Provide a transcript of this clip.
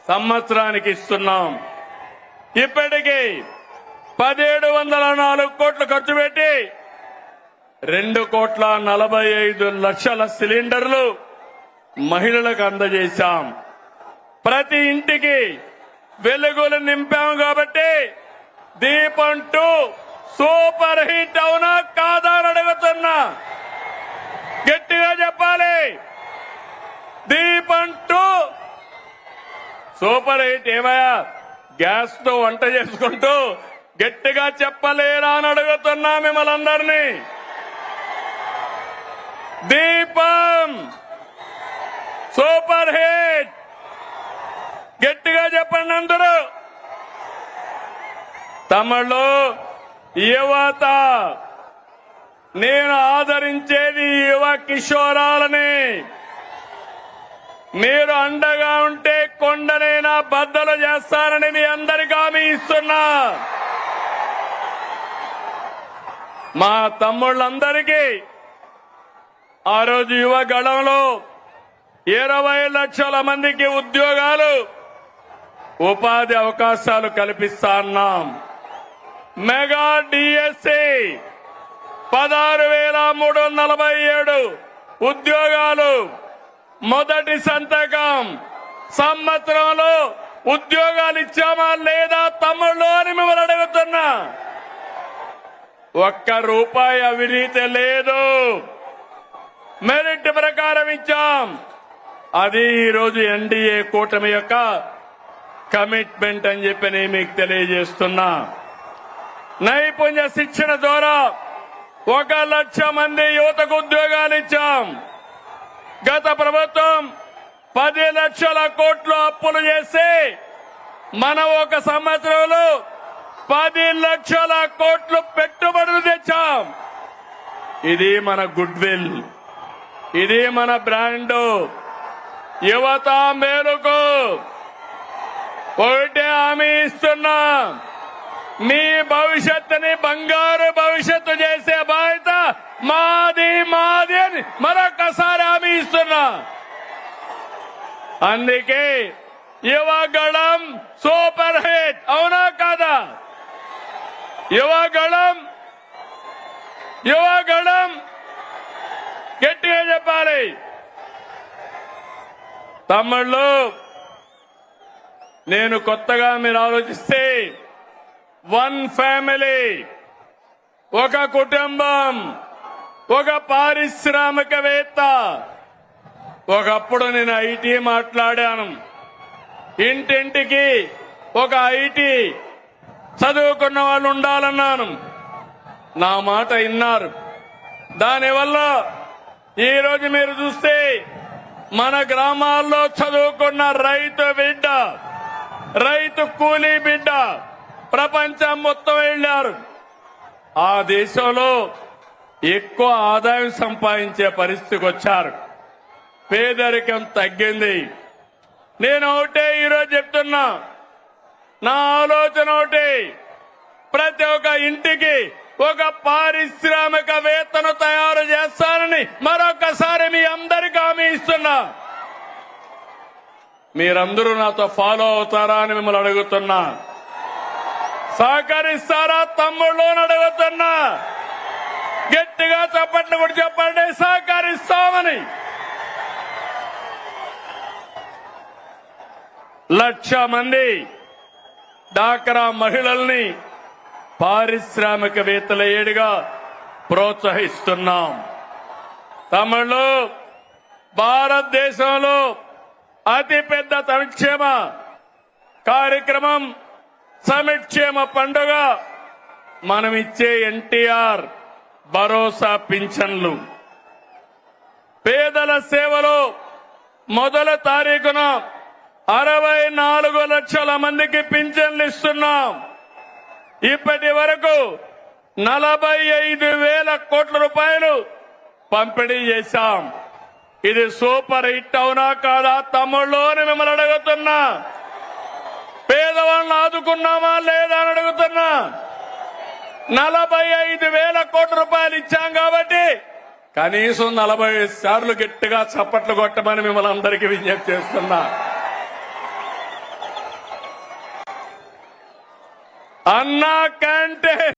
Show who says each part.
Speaker 1: సంవత్సరానికి ఇస్తున్నాం. ఇప్పటికీ 1704 కోట్లు ఖర్చు పెట్టి 2,45,00,000 సిలిండర్లు మహిళలకు అందజేశాం. ప్రతి ఇంటికి వెలుగులు నింపాం. కాబట్టి దీపం 2 సూపర్ హిట్ అవునా కాదా అని అడుగుతున్నా. గట్టిగా చెప్పాలి. దీపం 2 సూపర్ హిట్. ఏమయ్యా గ్యాస్ తో వంట చేసుకుంటూ గట్టిగా చెప్పలేరా అని అడుగుతున్నా మిమ్మల్ని అందరినీ. దీపం సూపర్ హిట్. గట్టిగా చెప్పండి అందరూ. తమిళలో యువత, నేను ఆదరించేది యువ కిషోరాలని. మీరు అండగా ఉంటే కొండనైనా బద్దలు చేస్తానని మీ అందరికీ హామీ ఇస్తున్నా. మా తమ్ముళ్ళందరికీ ఆ రోజు యువ గళంలో 20 లక్షల మందికి ఉద్యోగాలు, ఉపాధి అవకాశాలు కల్పిస్తాన్నాం. మెగా డిఎస్సి 16,347 ఉద్యోగాలు. మొదటి సంతకం. సంవత్సరంలో ఉద్యోగాలు ఇచ్చామా లేదా తమ్ముళ్ళు అని మిమ్మల్ని అడుగుతున్నా. ₹1 అవినీతి లేదు. మెరిట్ ప్రకారం ఇచ్చాం. అది ఈరోజు ఎన్డీఏ కూటమి యొక్క కమిట్మెంట్ అని చెప్పి నేను మీకు తెలియజేస్తున్నా. నైపుణ్య శిక్షణ ద్వారా 1 లక్ష మంది యువతకు ఉద్యోగాలు ఇచ్చాం. గత ప్రభుత్వం 10 లక్షల కోట్లు అప్పులు చేసి మనం 1 సంవత్సరంలో 10 లక్షల కోట్లు పెట్టుబడులు తెచ్చాం. ఇది మన గుడ్ విల్, ఇది మన బ్రాండ్. యువత మేలుకు ఒకటే హామీ ఇస్తున్నా. మీ భవిష్యత్తుని బంగారు భవిష్యత్తు చేసే బాధ్యత మాది మాది అని మరొకసారి హామీ ఇస్తున్నా. అందుకే యువగళం సూపర్ హిట్ అవునా కాదా? యువగళం గట్టిగా చెప్పాలి. తమ్ముళ్ళు, నేను కొత్తగా మీరు ఆలోచిస్తే 1 ఫ్యామిలీ, ఒక కుటుంబం, ఒక పారిశ్రామికవేత్త. ఒకప్పుడు నేను ఐటీ మాట్లాడాను. ఇంటింటికి ఒక ఐటీ చదువుకున్న వాళ్ళు ఉండాలన్నాను. నా మాట విన్నారు. దానివల్ల ఈరోజు మీరు చూస్తే మన గ్రామాల్లో చదువుకున్న రైతు బిడ్డ, రైతు కూలీ బిడ్డ ప్రపంచం మొత్తం వెళ్లారు. ఆ దేశంలో ఎక్కువ ఆదాయం సంపాదించే పరిస్థితికి వచ్చారు. పేదరికం తగ్గింది. నేను ఒకటే ఈరోజు చెప్తున్నా, నా ఆలోచన ఒకటి, ప్రతి ఒక్క ఇంటికి ఒక పారిశ్రామికవేత్తను తయారు చేస్తానని మరొకసారి మీ అందరికీ హామీ ఇస్తున్నా. మీరందరూ నాతో ఫాలో అవుతారా అని మిమ్మల్ని అడుగుతున్నా. సహకరిస్తారా తమ్ముళ్ళు అని అడుగుతున్నా. గట్టిగా చప్పట్లు కూడా చెప్పండి, సహకరిస్తామని. 1,00,000 మంది డాక్రా మహిళల్ని పారిశ్రామికవేత్తల ఏడుగా ప్రోత్సహిస్తున్నాం. తమిళలో భారతదేశంలో అతిపెద్ద సంక్షేమ కార్యక్రమం సమిక్షేమ పండుగ మనం ఇచ్చే ఎన్టీఆర్ భరోసా పింఛన్లు. పేదల సేవలో మొదటి తారీఖున 64 లక్షల మందికి పింఛన్లు ఇస్తున్నాం. ఇప్పటి వరకు 45,000 కోట్ల రూపాయలు పంపిణీ చేశాం. ఇది సూపర్ హిట్ అవునా కాదా తమ్ముళ్ళు అని మిమ్మల్ని అడుగుతున్నా. పేదవాళ్ళని ఆదుకున్నామా లేదా అని అడుగుతున్నా. 45,000 కోట్ల రూపాయలు ఇచ్చాం కాబట్టి కనీసం 40 సార్లు గట్టిగా చప్పట్లు కొట్టమని మిమ్మల్ని అందరికీ విజ్ఞప్తి చేస్తున్నా. అన్నా క్యాంటీన్